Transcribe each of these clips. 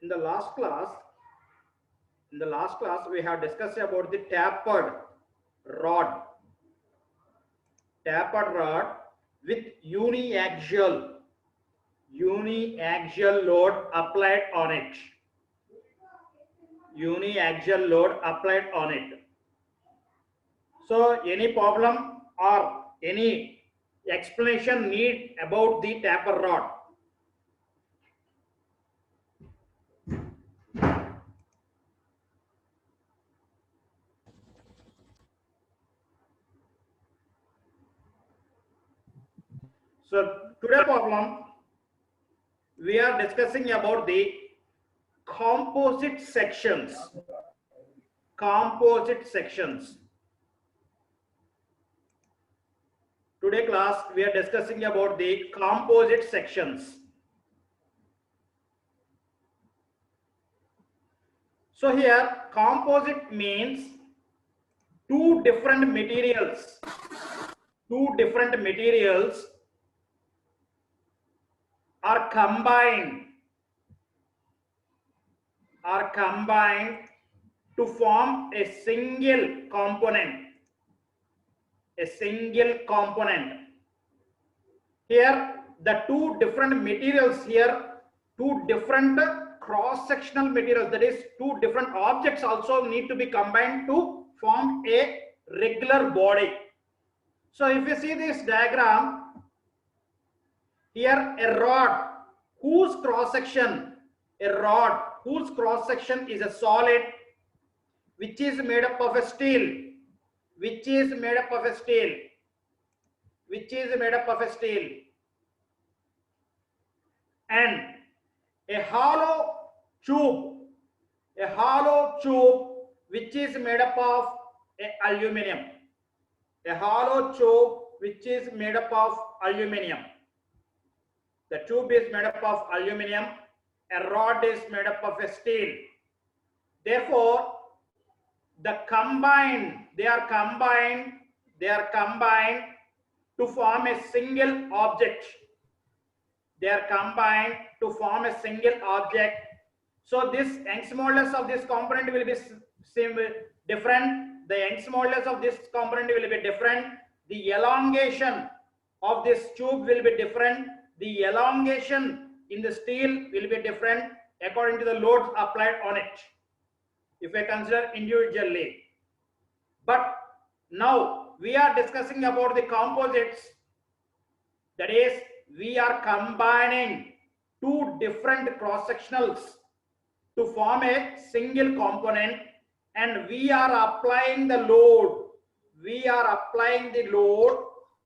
in the last class, we have discussed about the tapered rod with uniaxial load applied on it. Uniaxial load applied on it. So any problem or any explanation need about the taper rod? So today problem, we are discussing about the composite sections. Today class, we are discussing about the composite sections. So here, composite means two different materials are combined to form a single component. Here, the two different materials here, two different cross-sectional materials, that is, two different objects also need to be combined to form a regular body. So if you see this diagram, here a rod whose cross section is a solid, which is made up of a steel, and a hollow tube which is made up of aluminum. The tube is made up of aluminum, a rod is made up of a steel. Therefore, they are combined to form a single object. So this Young's modulus of this component will be different. The Young's modulus of this component will be different. The elongation of this tube will be different. The elongation in the steel will be different according to the loads applied on it, if I consider individually. But now we are discussing about the composites. That is, we are combining two different cross sectionals to form a single component, and we are applying the load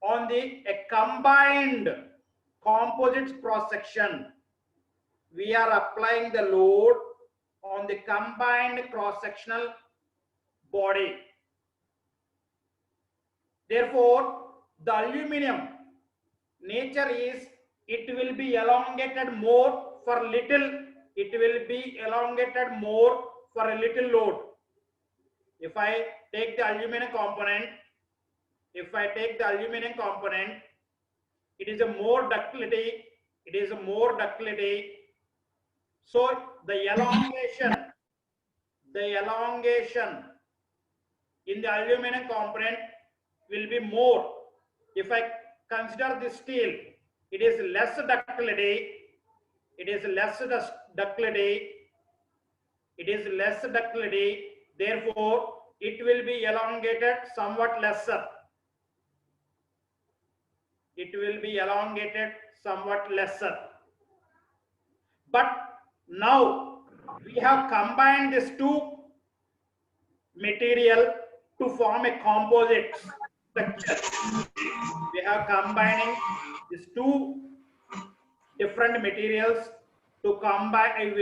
on a combined composite cross section. We are applying the load on the combined cross sectional body. Therefore, the aluminum nature is, it will be elongated more for little, load. If I take the aluminum component, it is a more ductility. So the elongation in the aluminum component will be more. If I consider the steel, it is less ductility. Therefore, it will be elongated somewhat lesser. But now we have combined these two material to form a composite structure. We have combining these two different materials to combine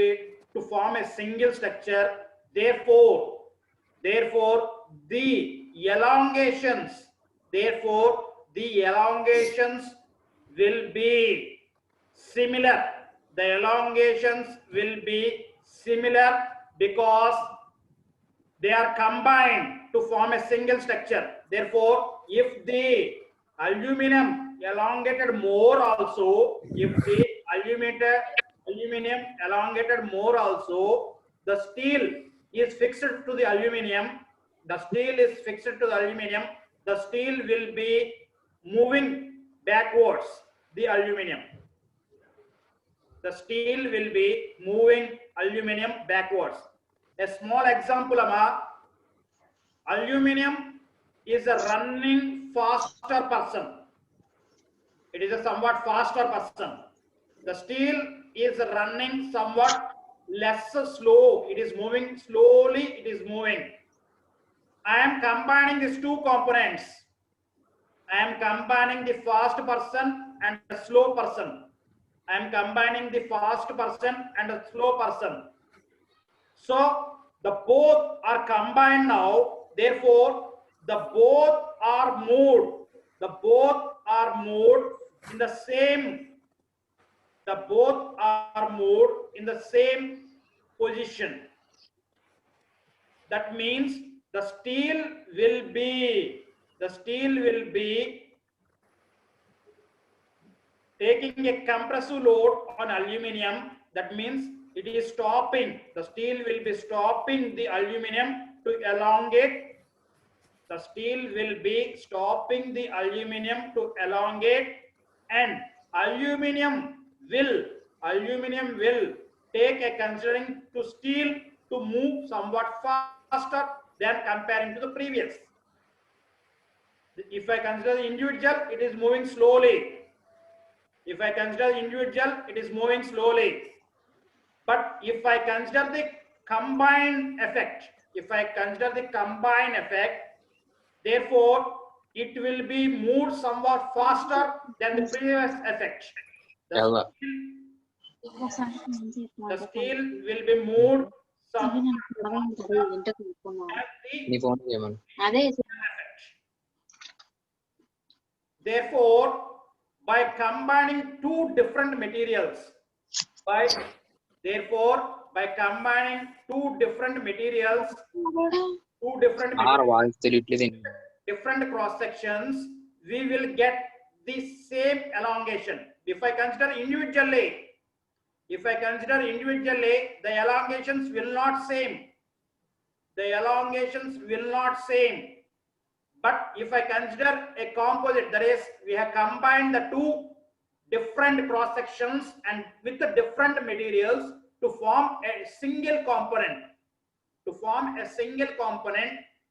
to form a single structure. Therefore, the elongations will be similar. Because they are combined to form a single structure. Therefore, if the aluminum elongated more also, if the aluminum aluminum elongated more also, the steel is fixed to the aluminum. The steel is fixed to the aluminum. The steel will be moving backwards the aluminum. The steel will be moving aluminum backwards. A small example, aluminum is a running faster person. It is a somewhat faster person. The steel is running somewhat less slow. It is moving slowly. It is moving. I am combining these two components. I am combining the fast person and the slow person. I am combining the fast person and the slow person. So the both are combined now. Therefore, the both are moved. The both are moved in the same. The both are moved in the same position. That means the steel will be taking a compressive load on aluminum. That means it is stopping. The steel will be stopping the aluminum to elongate. The steel will be stopping the aluminum to elongate, and aluminum will take a considering to steel to move somewhat faster than comparing to the previous. If I consider the individual, it is moving slowly. If I consider the individual, it is moving slowly. But if I consider the combined effect, therefore, it will be moved somewhat faster than the previous effect. The steel will be moved Therefore, by combining two different materials, different cross sections, we will get the same elongation. If I consider individually, the elongations will not same. But if I consider a composite, that is, we have combined the two different cross sections and with the different materials to form a single component.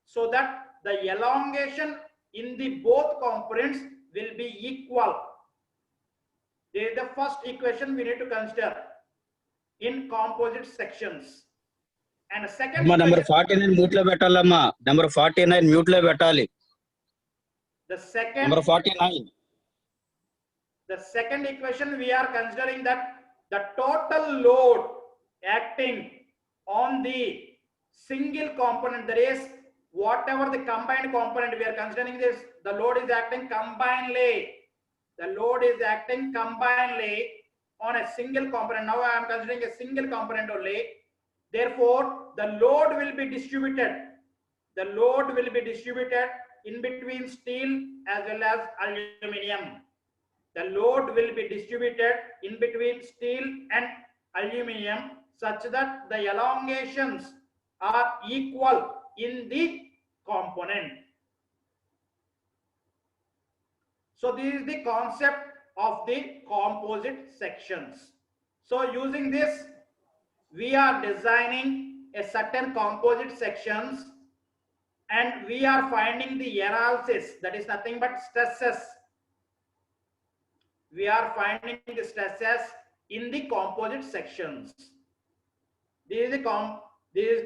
So that the elongation in the both components will be equal. This is the first equation we need to consider in composite sections. And the second number 49 mute lo pettallamma. Number 49 mute lo pettali. The second number 49. The second equation, we are considering that the total load acting on the single component, that is, whatever the combined component we are considering this, the load is acting combinedly. On a single component. Now I am considering a single component only. Therefore, the load will be distributed. In between steel as well as aluminum. The load will be distributed in between steel and aluminum such that the elongations are equal in the component. So this is the concept of the composite sections. So using this, we are designing a certain composite sections and we are finding the analysis, that is nothing but stresses. We are finding the stresses in the composite sections. This is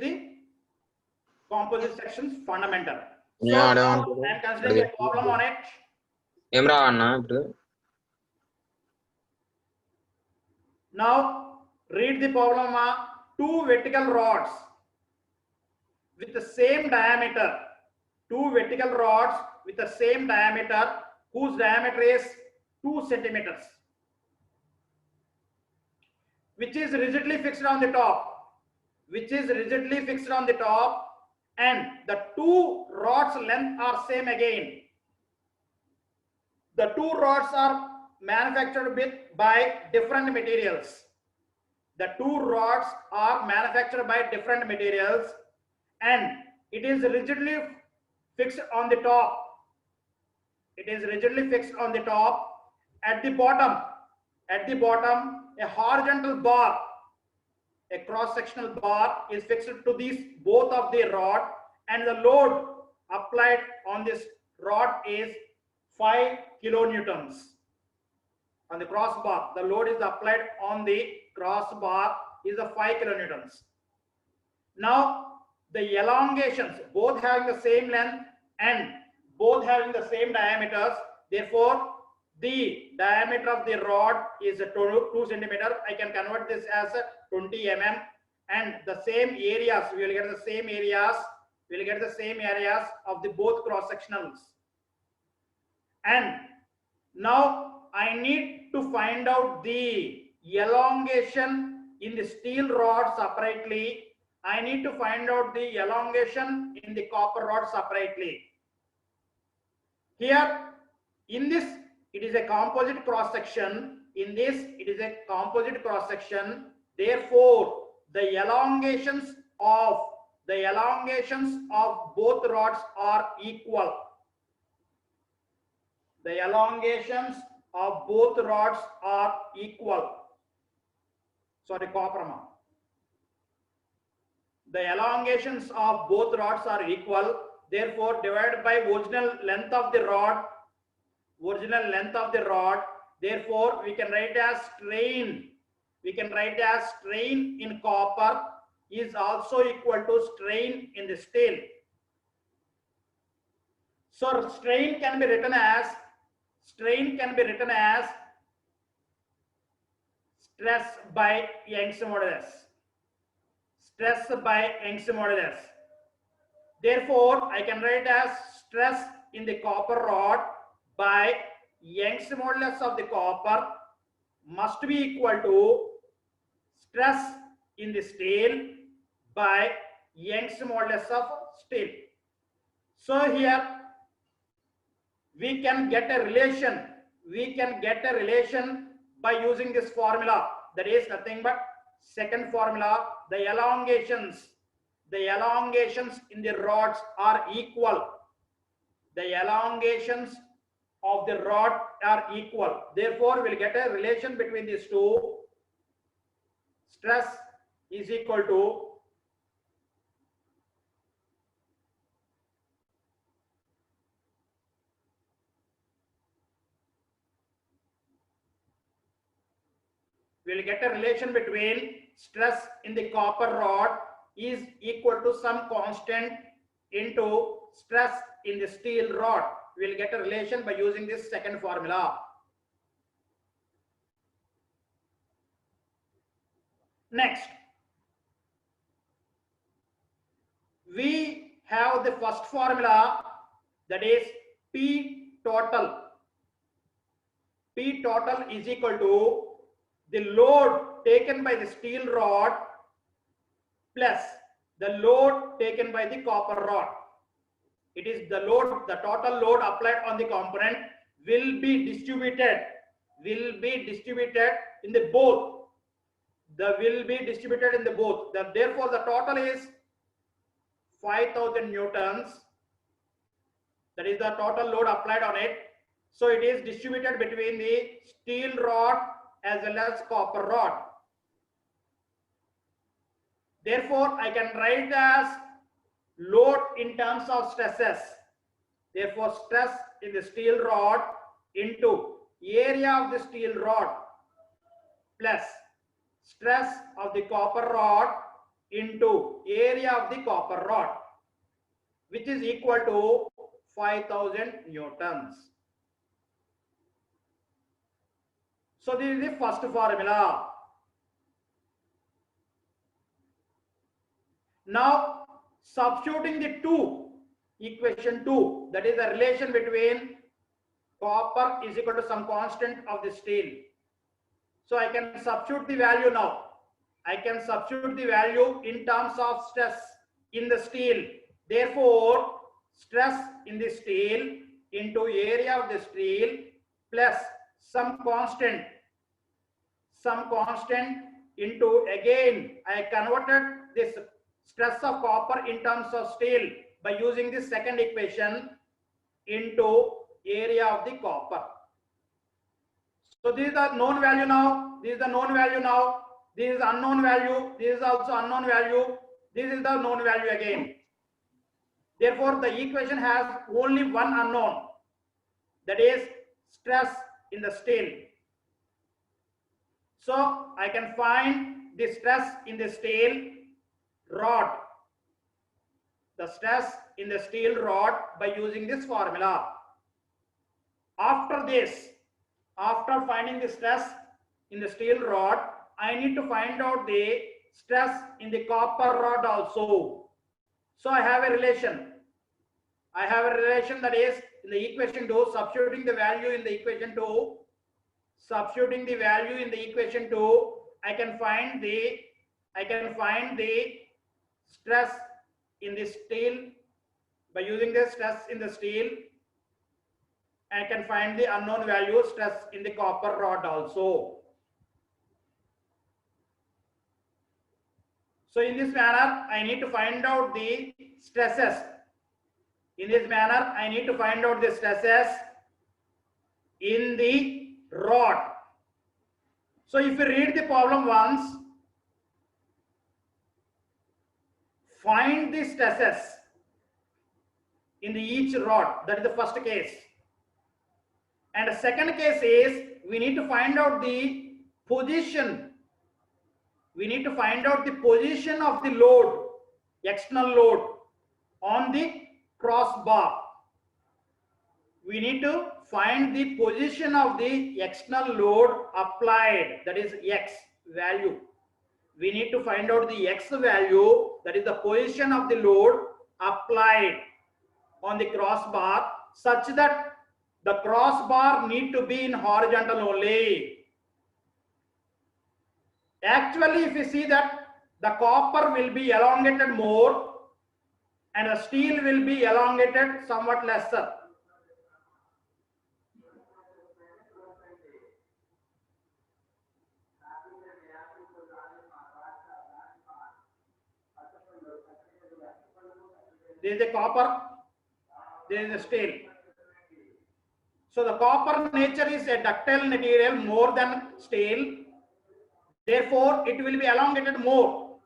the composite sections fundamental. So I am considering a problem on it. Now read the problem. Two vertical rods with the same diameter. Whose diameter is 2 centimeters, which is rigidly fixed on the top, and the two rods length are same again. The two rods are manufactured by different materials. the two rods are manufactured by different materials and it is rigidly fixed on the top. It is rigidly fixed on the top. At the bottom, a horizontal bar, a cross-sectional bar is fixed to these both of the rod, and the load applied on this rod is 5 kilonewtons. On the crossbar, the load is applied on the crossbar is the 5 kilonewtons. Now the elongations, both having the same length and both having the same diameters, therefore the diameter of the rod is 2 centimeter. I can convert this as 20 mm, and the same areas, we will get the same areas, of the both cross sectionals. And now I need to find out the elongation in the steel rod separately. I need to find out the elongation in the copper rod separately. Here in this, it is a composite cross section. In this, it is a composite cross section. Therefore, the elongations of both rods are equal. The elongations of both rods are equal. Sorry, copper. The elongations of both rods are equal. Therefore, divided by original length of the rod. Therefore, we can write as strain. In copper is also equal to strain in the steel. So strain can be written as stress by Young's modulus. Therefore, I can write as stress in the copper rod by Young's modulus of the copper must be equal to stress in the steel by Young's modulus of steel. So here we can get a relation. By using this formula. That is nothing but second formula. The elongations in the rods are equal. The elongations of the rod are equal. Therefore, we'll get a relation between these two. Stress is equal to stress in the copper rod is equal to some constant into stress in the steel rod. We will get a relation by using this second formula. Next, we have the first formula, that is P total. P total is equal to the load taken by the steel rod plus the load taken by the copper rod. It is the load, the total load applied on the component will be distributed in the both. Therefore, the total is 5,000 newtons. That is the total load applied on it. So it is distributed between the steel rod as well as copper rod. Therefore, I can write as load in terms of stresses. Therefore, stress in the steel rod into area of the steel rod plus stress of the copper rod into area of the copper rod, which is equal to 5,000 newtons. So this is the first formula. Now substituting the equation 2, that is the relation between copper is equal to some constant of the steel. So I can substitute the value now. I can substitute the value in terms of stress in the steel. Therefore, stress in the steel into area of the steel plus some constant into, again, I converted this stress of copper in terms of steel by using this second equation into area of the copper. So this is the known value now, this is the known value now, this is unknown value, this is also unknown value, this is the known value again. Therefore, the equation has only one unknown, that is stress in the steel. So I can find the stress in the steel rod, the stress in the steel rod by using this formula. After this, after finding the stress in the steel rod, I need to find out the stress in the copper rod also. So I have a relation. I have a relation, that is in the equation 2, substituting the value in the equation 2, substituting the value in the equation 2, I can find the stress in the steel by using the stress in the steel. I can find the unknown value stress in the copper rod also. So in this manner, I need to find out the stresses. In this manner, I need to find out the stresses in the rod. So if you read the problem once, find the stresses in the each rod. That is the first case. And the second case is, we need to find out the position. We need to find out the position of the load, external load on the crossbar. We need to find the position of the external load applied, that is X value. We need to find out the X value, that is the position of the load applied on the crossbar, such that the crossbar need to be in horizontal only. Actually, if you see that the copper will be elongated more and the steel will be elongated somewhat lesser. This is the copper, this is the steel. So the copper nature is a ductile material more than steel. Therefore, it will be elongated more.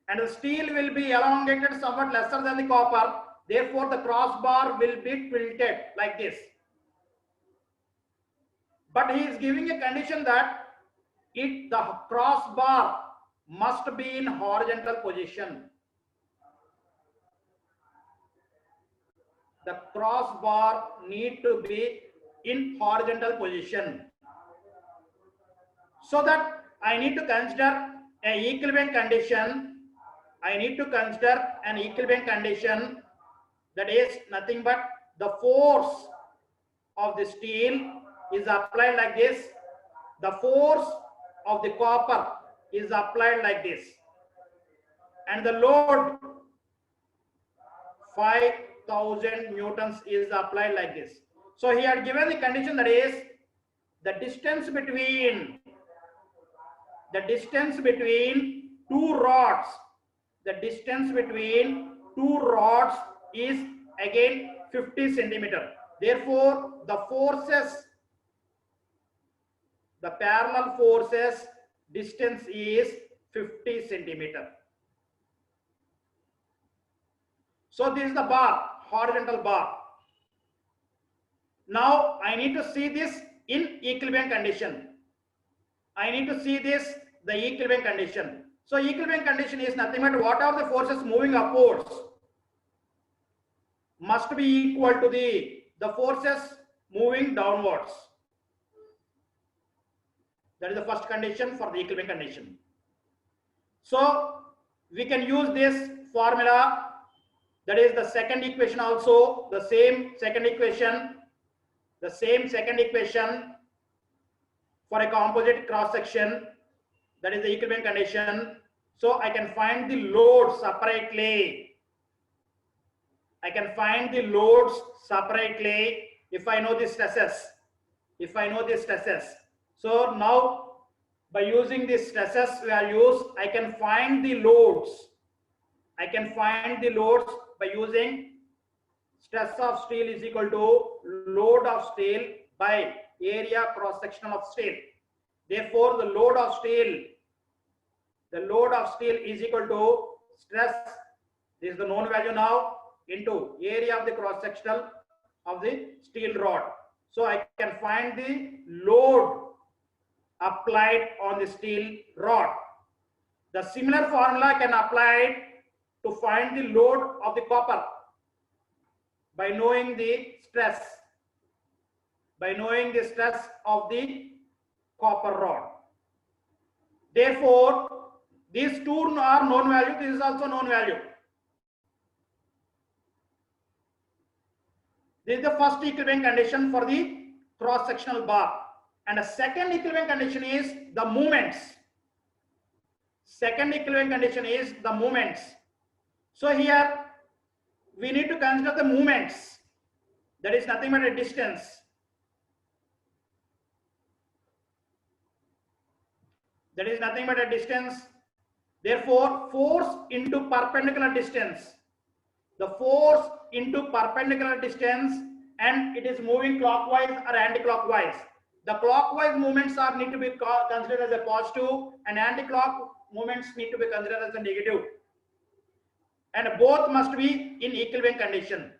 And the steel will be elongated somewhat lesser than the copper. Therefore, the crossbar will be tilted like this. But he is giving a condition that the crossbar must be in horizontal position. The crossbar need to be in horizontal position. So that I need to consider an equilibrium condition. I need to consider an equilibrium condition, that is nothing but the force of the steel is applied like this. The force of the copper is applied like this. And the load 5,000 newtons is applied like this. So he had given the condition, that is the distance between two rods, the distance between two rods is again 50 centimeter. Therefore, the forces, the parallel forces distance is 50 centimeter. So this is the bar, horizontal bar. Now I need to see this in equilibrium condition. I need to see this, the equilibrium condition. So equilibrium condition is nothing but what are the forces moving upwards must be equal to the forces moving downwards. That is the first condition for the equilibrium condition. So we can use this formula, that is the second equation also, the same second equation for a composite cross section, that is the equilibrium condition. So I can find the loads separately. If I know the stresses. So now by using the stresses values, I can find the loads. I can find the loads by using stress of steel is equal to load of steel by area cross sectional of steel. Therefore, the load of steel is equal to stress, this is the known value now, into area of the cross sectional of the steel rod. So I can find the load applied on the steel rod. The similar formula can apply to find the load of the copper by knowing the stress, of the copper rod. Therefore, these two are known value, this is also known value. This is the first equivalent condition for the cross-sectional bar. And the second equivalent condition is the moments. Second equivalent condition is the moments. So here we need to consider the moments. That is nothing but a distance. That is nothing but a distance. Therefore, force into perpendicular distance. The force into perpendicular distance, and it is moving clockwise or anti-clockwise. The clockwise movements are need to be considered as a positive, and anti-clock movements need to be considered as a negative. And both must be in equivalent condition.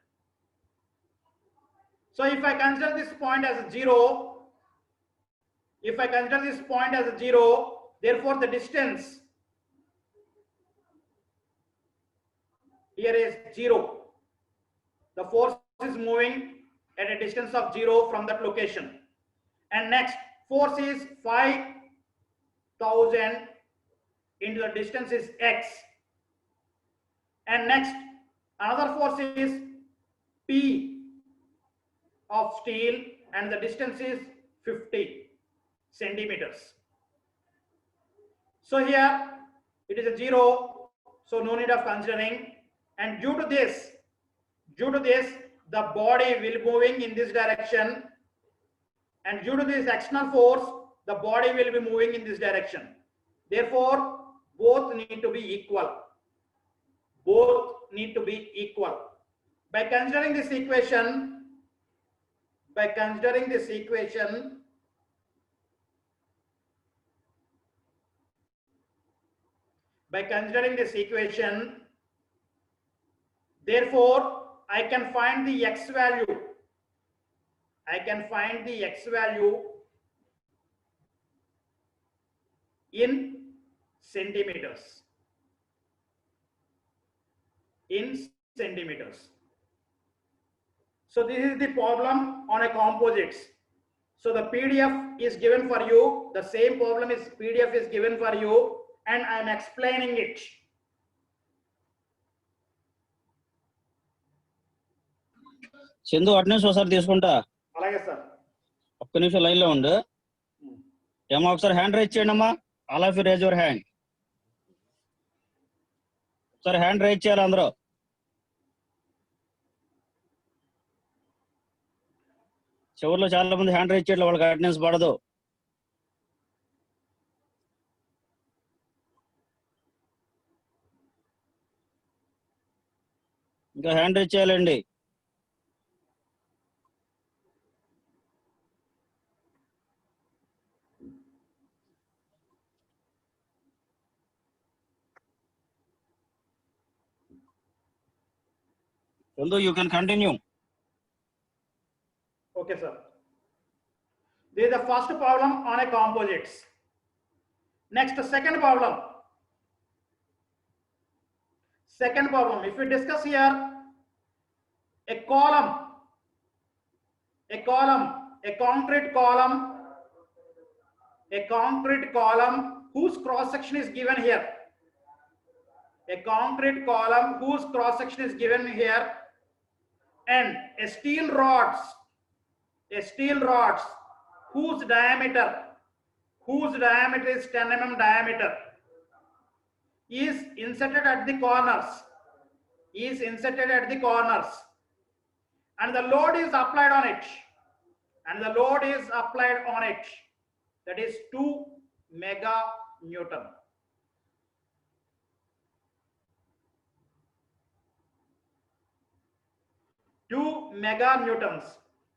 So if I consider this point as 0, therefore the distance here is 0. The force is moving at a distance of 0 from that location. And next, force is 5,000 into the distance is x. And next, another force is P of steel, and the distance is 50 centimeters. So here it is a 0, so no need of considering. And due to this, the body will be moving in this direction, and due to this external force, the body will be moving in this direction. Therefore, both need to be equal. By considering this equation, therefore, I can find the x value. In centimeters. So this is the problem on a composites. So the PDF is given for you. The same problem is PDF is given for you, and I am explaining it. Chandu attendance ఒకసారి తీసుకుంటా. అలాగే sir. ఒక్క నిమిషం line లో ఉండు. ఏమో ఒకసారి hand raise చేయండి అమ్మా. All of you rise your hand. ఒకసారి హ్యాండ్ రైజ్ చేయాలి అందరూ. చివరిలో చాలా మంది హ్యాండ్ రైజ్ చేయట్లేదు, వాళ్ళకి అటెండెన్స్ పడదు. ఇంకా హ్యాండ్ రైజ్ చేయాలండి. Chandu, you can continue. Okay, sir. This is the first problem on a composites. Next, second problem. If we discuss here a concrete column whose cross section is given here. A concrete column whose cross section is given here, and a steel rods whose diameter is 10 mm diameter is inserted at the corners, and the load is applied on it, that is 2 meganewton. Two meganewtons.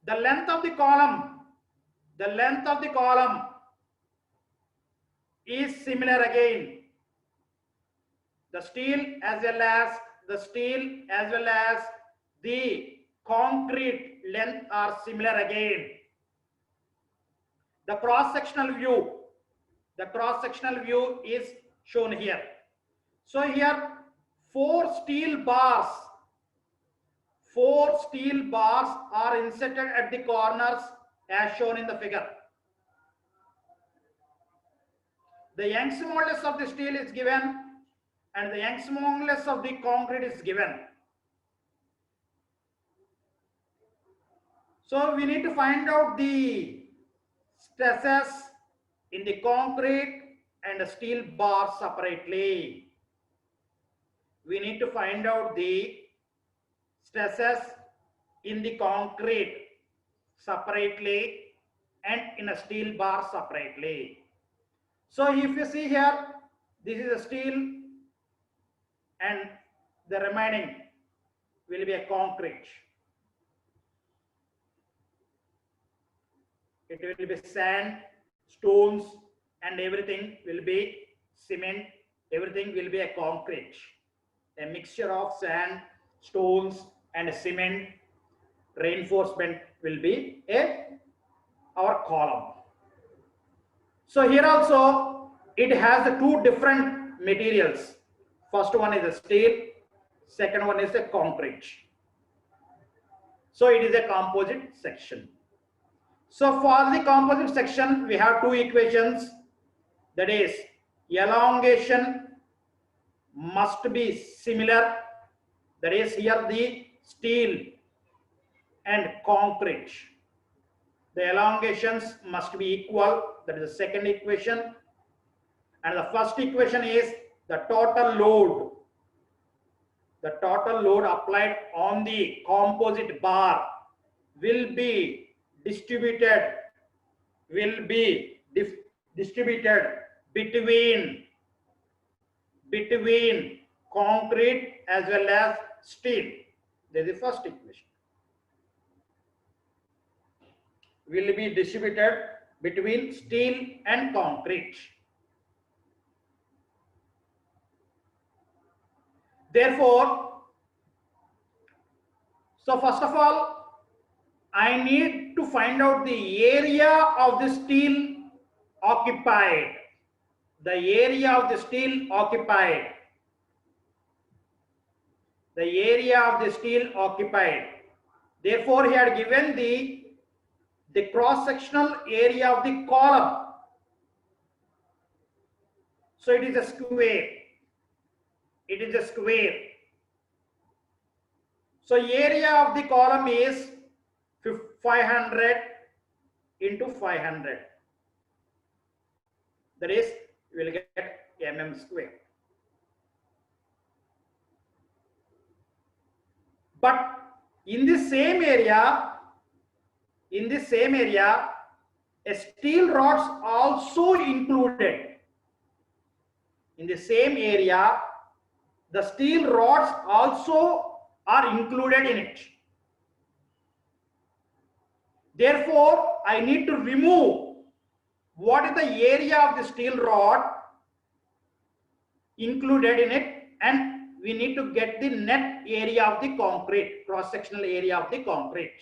The length of the column is similar again. The steel as well as the concrete length are similar again. The cross-sectional view is shown here. So here four steel bars are inserted at the corners as shown in the figure. The Young's modulus of the steel is given and the Young's modulus of the concrete is given. So we need to find out the stresses in the concrete and the steel bar separately. We need to find out the stresses in the concrete separately and in a steel bar separately. So if you see here, this is a steel and the remaining will be a concrete. It will be sand, stones, and everything will be cement. Everything will be a concrete. A mixture of sand, stones, and cement. Reinforcement will be our column. So here also it has two different materials. First one is a steel, second one is a concrete. So it is a composite section. So for the composite section, we have two equations. That is, elongation must be similar. That is here the steel and concrete. The elongations must be equal. That is the second equation. And the first equation is the total load. The total load applied on the composite bar will be distributed between concrete as well as steel. This is the first equation. Will be distributed between steel and concrete. Therefore, so first of all, I need to find out the area of the steel occupied. The area of the steel occupied. The area of the steel occupied. Therefore, he had given the cross-sectional area of the column. So it is a square. It is a square. So area of the column is 500 into 500. That is, we will get mm square. But in the same area, a steel rods also included. In the same area, the steel rods also are included in it. Therefore, I need to remove what is the area of the steel rod included in it, and we need to get the net area of the concrete, cross-sectional area of the concrete.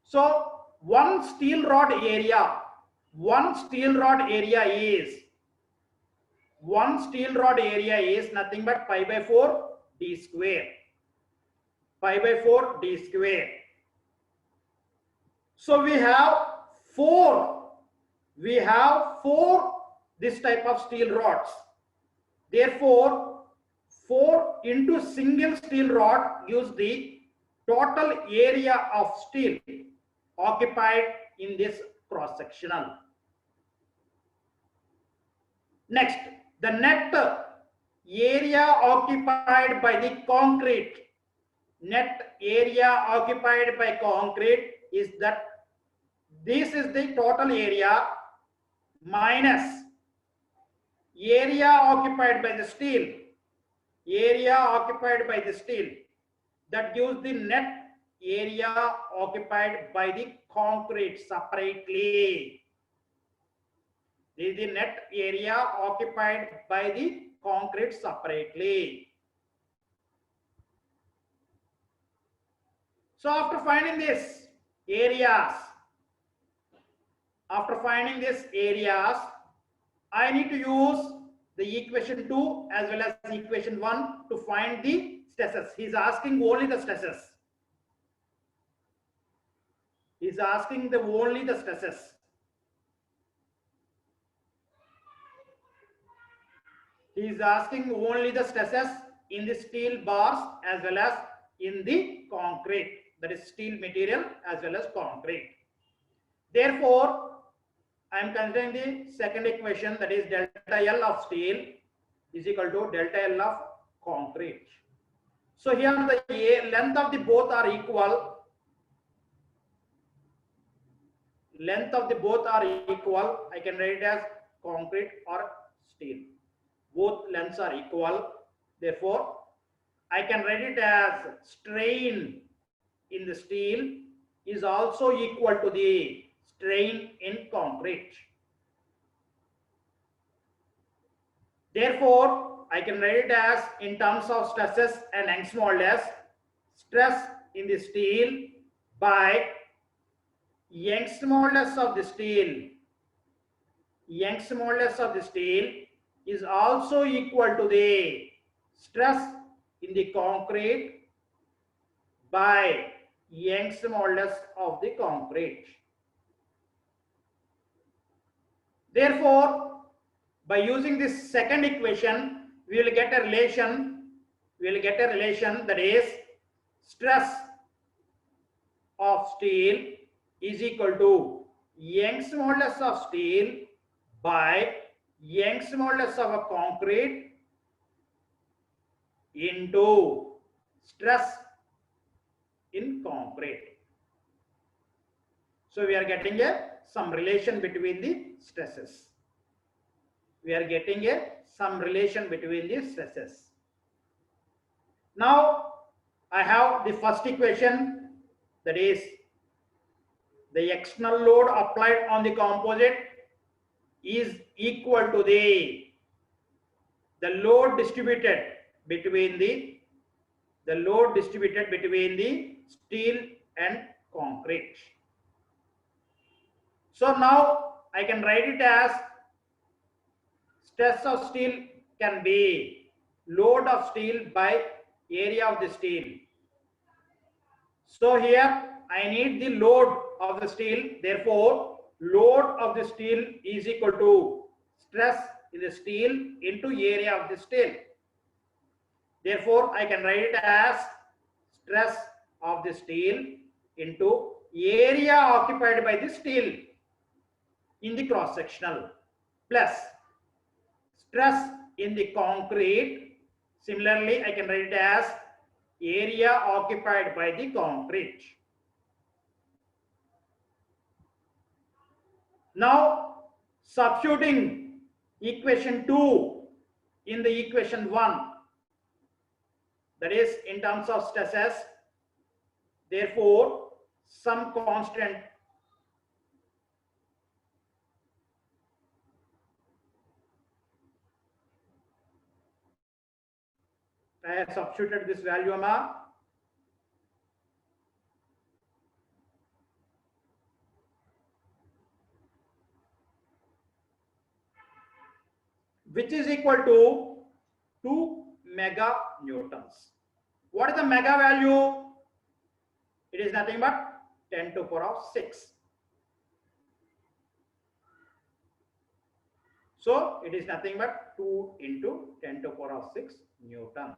So one steel rod area is nothing but pi by 4 d square. Pi by 4 d square. So we have four this type of steel rods. Therefore, 4 into single steel rod gives the total area of steel occupied in this cross sectional. Next, the net area occupied by the concrete. Net area occupied by concrete is that this is the total area minus area occupied by the steel, area occupied by the steel, that gives the net area occupied by the concrete separately. This is the net area occupied by the concrete separately. So after finding this areas, I need to use the equation 2 as well as equation 1 to find the stresses. He is asking only the stresses. He is asking only the stresses. He is asking only the stresses in the steel bars as well as in the concrete, that is steel material as well as concrete. Therefore, I am considering the second equation, that is delta L of steel is equal to delta L of concrete. So here the length of the both are equal. Length of the both are equal. I can write it as concrete or steel. Both lengths are equal. Therefore, I can write it as strain in the steel is also equal to the strain in concrete. Therefore, I can write it as in terms of stresses and Young's modulus, stress in the steel by Young's modulus of the steel. Young's modulus of the steel is also equal to the stress in the concrete by Young's modulus of the concrete. Therefore, by using this second equation, we will get a relation. That is stress of steel is equal to Young's modulus of steel by Young's modulus of a concrete into stress in concrete. So we are getting some relation between the stresses. Now I have the first equation, that is the external load applied on the composite is equal to the load distributed between the steel and concrete. So now I can write it as stress of steel can be load of steel by area of the steel. So here I need the load of the steel. Therefore, load of the steel is equal to stress in the steel into area of the steel. Therefore, I can write it as stress of the steel into area occupied by the steel in the cross sectional plus stress in the concrete. Similarly, I can write it as area occupied by the concrete. Now, substituting equation 2 in the equation 1, that is in terms of stresses, therefore some constant I have substituted this value which is equal to 2 mega newtons. What is the mega value? It is nothing but 10 to the power of 6. So it is nothing but 2 into 10 to the power of 6 newtons.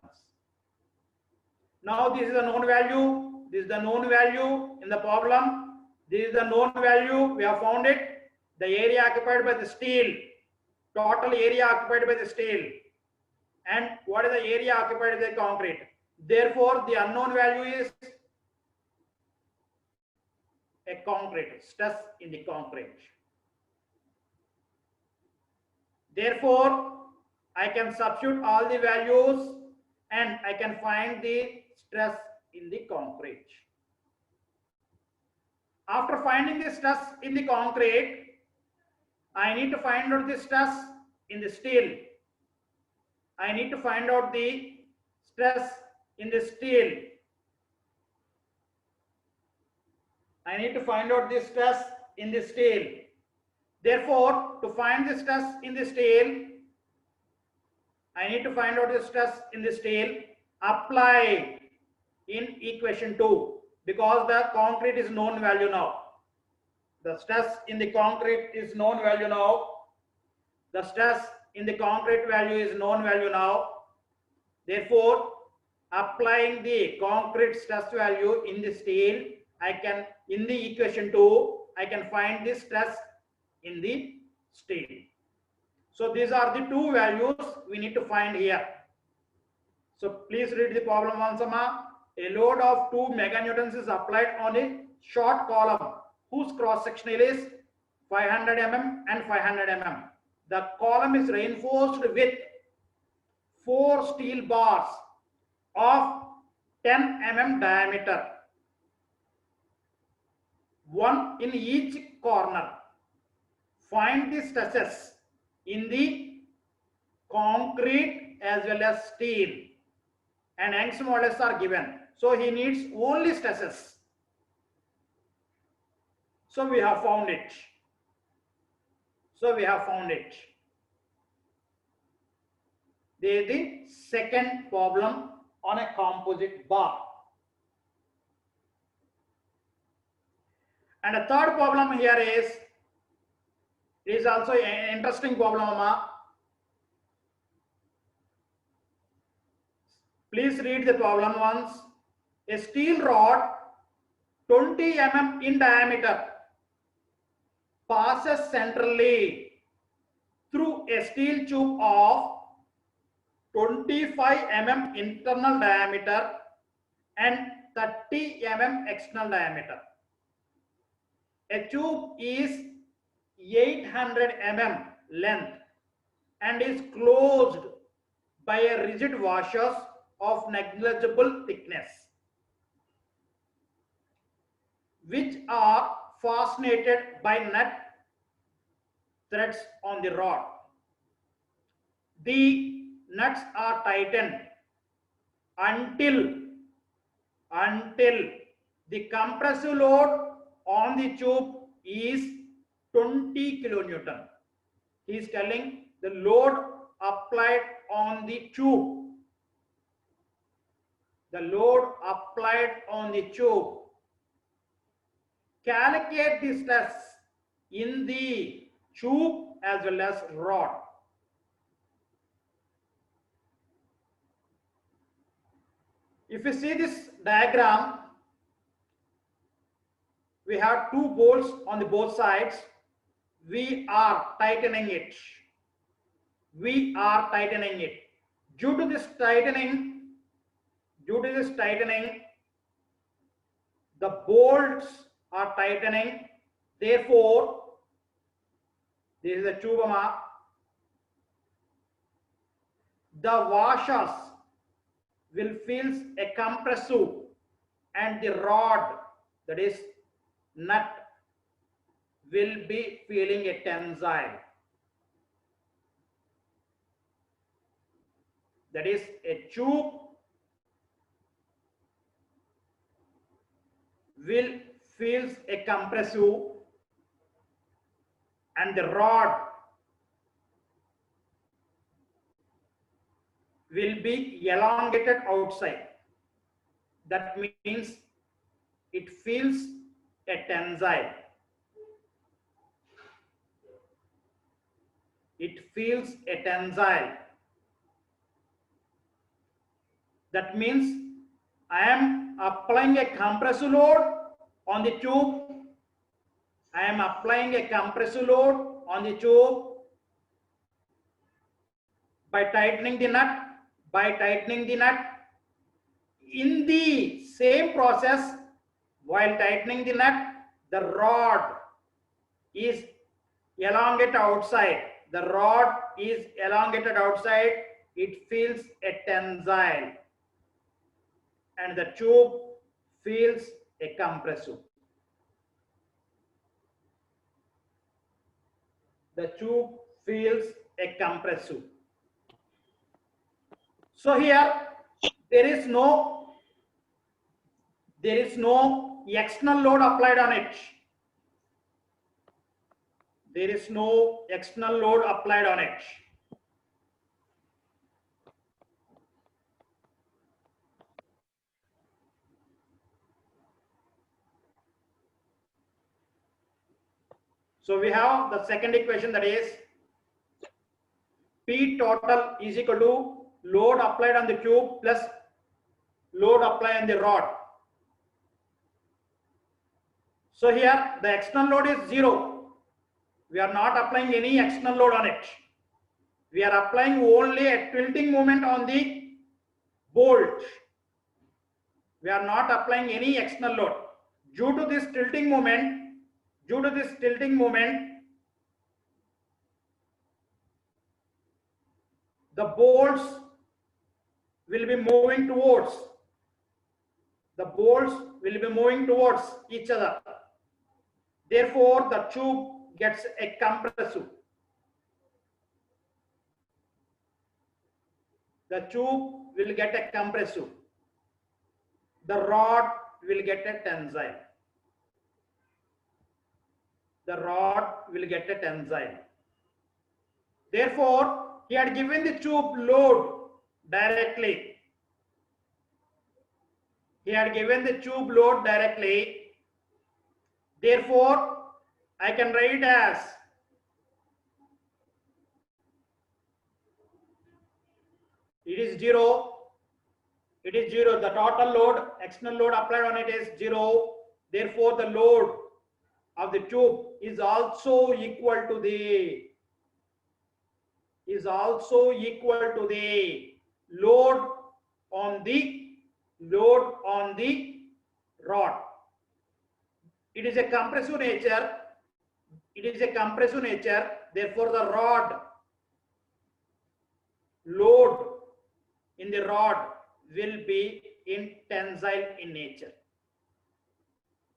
Now this is a known value. This is the known value in the problem. This is the known value. We have found it. The area occupied by the steel. Total area occupied by the steel. And what is the area occupied by the concrete? Therefore, the unknown value is a concrete, stress in the concrete. Therefore, I can substitute all the values and I can find the stress in the concrete. After finding the stress in the concrete, I need to find out the stress in the steel. I need to find out the stress in the steel. I need to find out the stress in the steel. Therefore, to find the stress in the steel, I need to find out the stress in the steel, apply in equation 2, because the concrete is known value now. The stress in the concrete is known value now. The stress in the concrete value is known value now. Therefore, applying the concrete stress value in the steel, I can, in the equation 2, I can find the stress in the steel. So these are the two values we need to find here. So please read the problem once more. A load of 2 meganewtons is applied on a short column whose cross sectional is 500 mm and 500 mm. The column is reinforced with 4 steel bars of 10 mm diameter, one in each corner. Find the stresses in the concrete as well as steel, and Young's modulus are given. So he needs only stresses. So we have found it. This is the second problem on a composite bar. And the third problem here is also an interesting problem. Please read the problem once. A steel rod 20 mm in diameter passes centrally through a steel tube of 25 mm internal diameter and 30 mm external diameter. A tube is 800 mm length and is closed by a rigid washers of negligible thickness, which are fastened by nut threads on the rod. The nuts are tightened until the compressive load on the tube is 20 kilonewton. He is telling the load applied on the tube. The load applied on the tube. Calculate the stress in the tube as well as rod. If you see this diagram, we have 2 bolts on the both sides. We are tightening it. Due to this tightening, the bolts are tightening. Therefore, this is a tube. The washers will feel a compressive, and the rod, that is nut, will be feeling a tensile. That is, a tube will feel a compressive and the rod will be elongated outside. That means it feels a tensile. That means I am applying a compressive load on the tube. By tightening the nut. In the same process, while tightening the nut, the rod is elongated outside. the rod is elongated outside, it feels a tensile, and the tube feels a compressive. The tube feels a compressive. So here there is no external load applied on it. There is no external load applied on it. So we have the second equation, that is P total is equal to load applied on the tube plus load applied on the rod. So here the external load is 0. We are not applying any external load on it. We are applying only a tilting moment on the bolt. We are not applying any external load. Due to this tilting moment, the bolts will be moving towards each other. Therefore, the tube gets a compressive. The tube will get a compressive. The rod will get a tensile. The rod will get a tensile. Therefore, he had given the tube load directly. Therefore, I can write as it is 0. The total load, external load applied on it is 0. Therefore, the load of the tube is also equal to the load on the rod. It is a compressive nature. Therefore, the rod load in the rod will be in tensile in nature.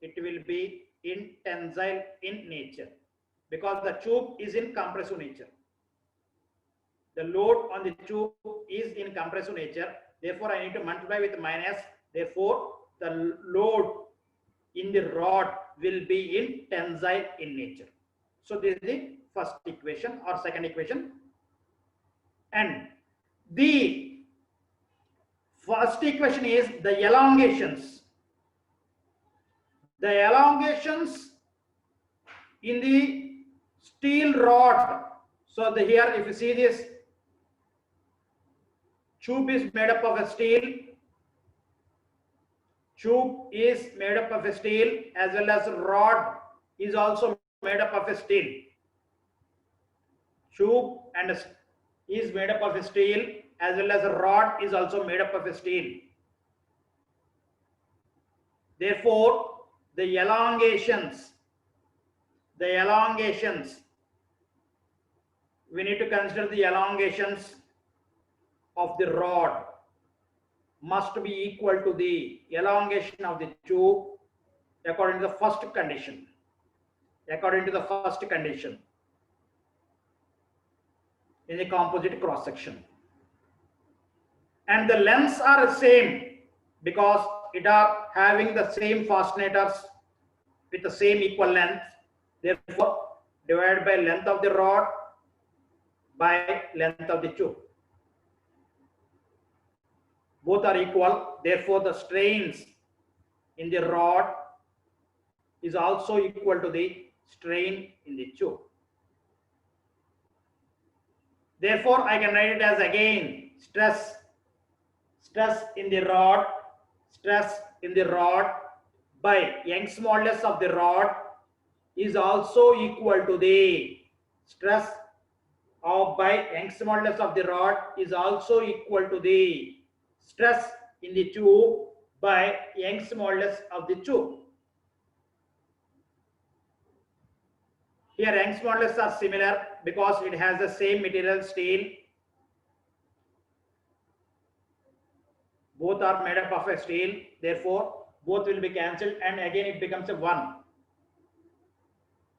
It will be in tensile in nature because the tube is in compressive nature. The load on the tube is in compressive nature. Therefore, I need to multiply with minus. Therefore, the load in the rod will be in tensile in nature. So this is the first equation or second equation. And the first equation is the elongations. The elongations in the steel rod. So here, if you see this, tube is made up of a steel. Tube is made up of a steel, as well as rod is also made up of a steel. Tube and is made up of a steel, as well as a rod is also made up of a steel. Therefore, the elongations, we need to consider the elongations of the rod must be equal to the elongation of the tube according to the first condition. In the composite cross section. And the lengths are the same because it are having the same fasteners with the same equal length. Therefore, divide by length of the rod by length of the tube. Both are equal. Therefore, the strains in the rod is also equal to the strain in the tube. Therefore, I can write it as again stress in the rod by Young's modulus of the rod is also equal to the stress by Young's modulus of the rod is also equal to the stress in the tube by Young's modulus of the tube. Here Young's modulus are similar because it has the same material, steel. Both are made up of a steel, therefore both will be cancelled, and again it becomes a 1.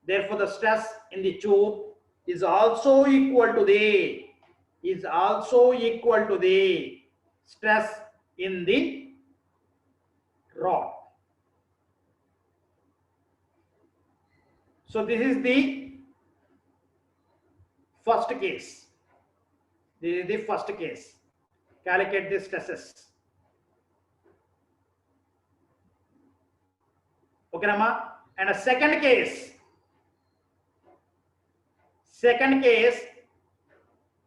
Therefore the stress in the tube is also equal to the stress in the rod. So this is the first case. This is the first case. Calculate the stresses. Okay, Rama. And a second case.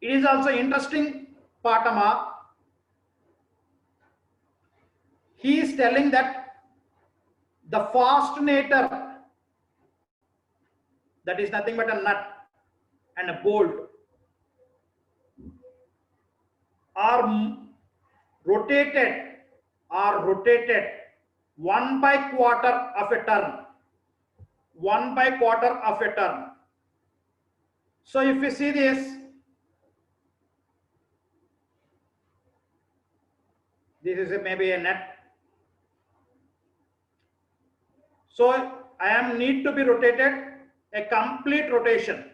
It is also interesting part, Amma. He is telling that the fastenator, that is nothing but a nut and a bolt, are rotated 1/4 of a turn. 1/4 of a turn. So if we see this is maybe a nut. So I am need to be rotated a complete rotation.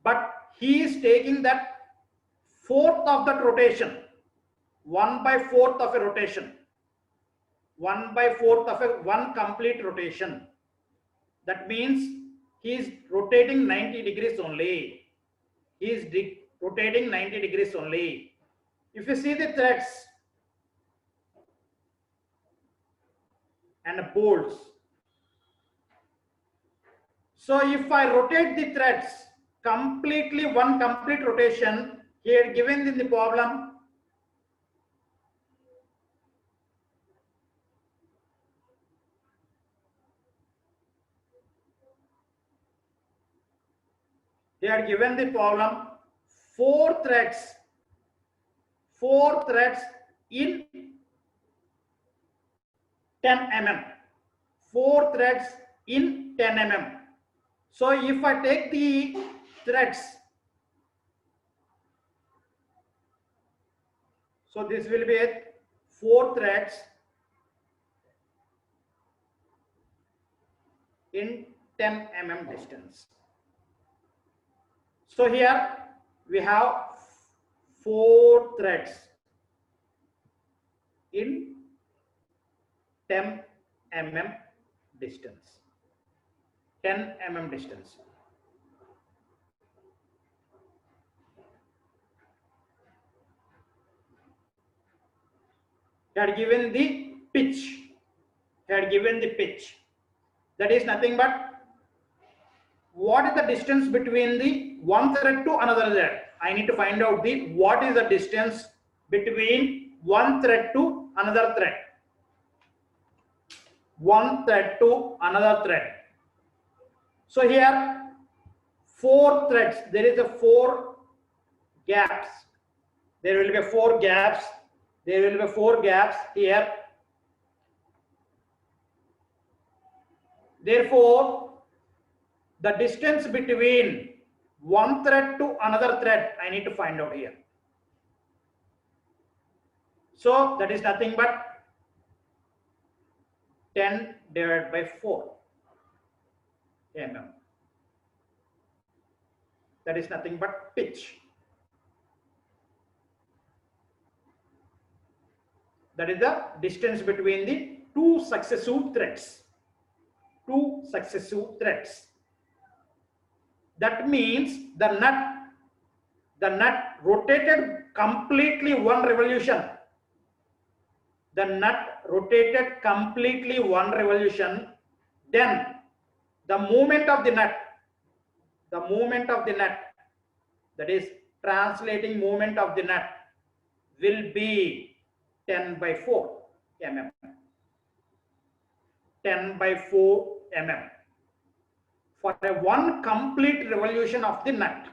But he is taking that fourth of that rotation, 1/4 of a rotation, 1/4 of a one complete rotation. That means he is rotating 90 degrees only. He is rotating 90 degrees only. If you see the threads and bolts, so if I rotate the threads completely, one complete rotation, here given in the problem, they are given the problem 4 threads in 10 mm. 4 threads in 10 mm. So if I take the threads, so this will be 4 threads in 10 mm distance. So here we have 4 threads in 10 mm distance. 10 mm distance. Had given the pitch. That is nothing but what is the distance between the one thread to another thread. I need to find out what is the distance between one thread to another thread. One thread to another thread. So here 4 threads. There is a 4 gaps. There will be 4 gaps. There will be 4 gaps here. Therefore, the distance between one thread to another thread, I need to find out here. So that is nothing but 10 divided by 4 mm. That is nothing but pitch. That is the distance between the 2 successive threads. 2 successive threads. That means the nut rotated completely one revolution. The nut rotated completely one revolution. Then the movement of the nut, that is translating movement of the nut, will be 10/4 mm. 10/4 mm. For a one complete revolution of the nut.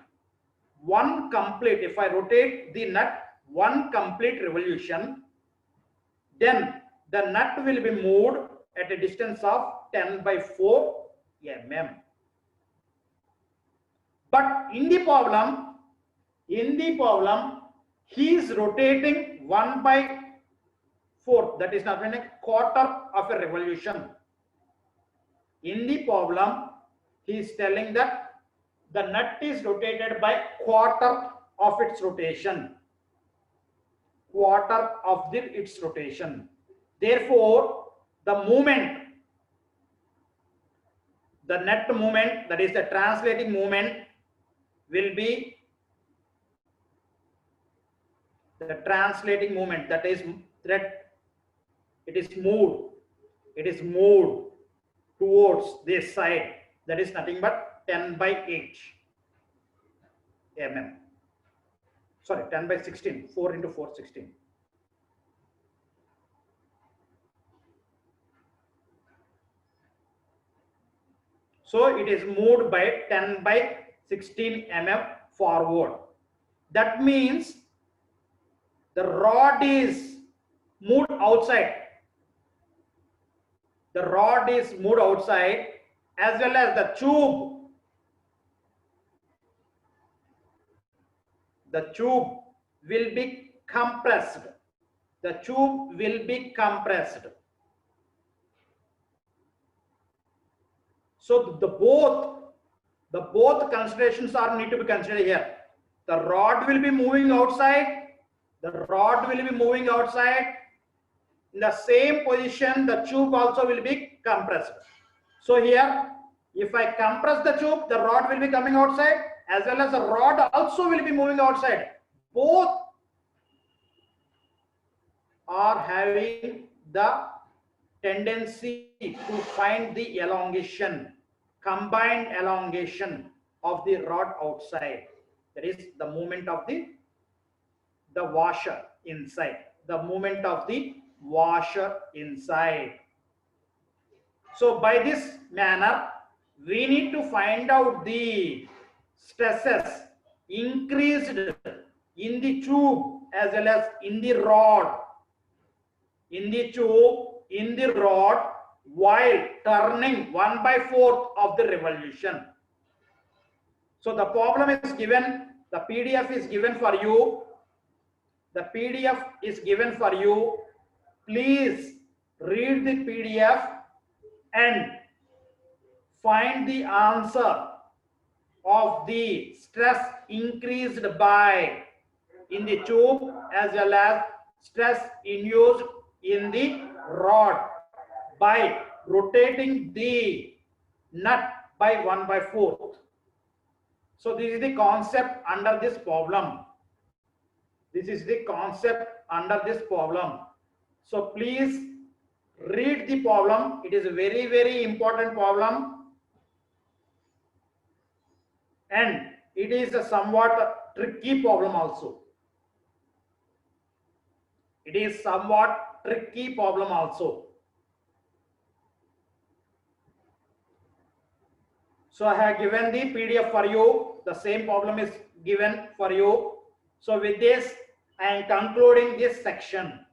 One complete, if I rotate the nut one complete revolution, then the nut will be moved at a distance of 10/4 mm. But in the problem, he is rotating 1/4. That is not a quarter of a revolution. In the problem, he is telling that the nut is rotated by quarter of its rotation. Quarter of its rotation. Therefore, the movement, the nut movement, that is the translating movement, will be the translating movement, that is that it is moved towards this side, that is nothing but 10/8 mm. Sorry, 10/16, 4 into 4, 16. So it is moved by 10/16 mm forward. That means the rod is moved outside. The rod is moved outside, as well as the tube. The tube will be compressed. The tube will be compressed. So the both considerations are need to be considered here. The rod will be moving outside. The rod will be moving outside. In the same position, the tube also will be compressed. So here, if I compress the tube, the rod will be coming outside, as well as the rod also will be moving outside. Both are having the tendency to find the elongation, combined elongation of the rod outside. That is the movement of the washer inside. The movement of the washer inside. So by this manner, we need to find out the stresses increased in the tube as well as in the rod. In the tube, in the rod, while turning 1/4 of the revolution. So the problem is given, the PDF is given for you. The PDF is given for you. Please read the PDF and find the answer of the stress increased by in the tube as well as stress induced in the rod by rotating the nut by 1/4. So this is the concept under this problem. This is the concept under this problem. So please read the problem. It is a very, very important problem. And it is a somewhat tricky problem also. It is somewhat tricky problem also. So I have given the PDF for you. The same problem is given for you. So with this, I am concluding this section.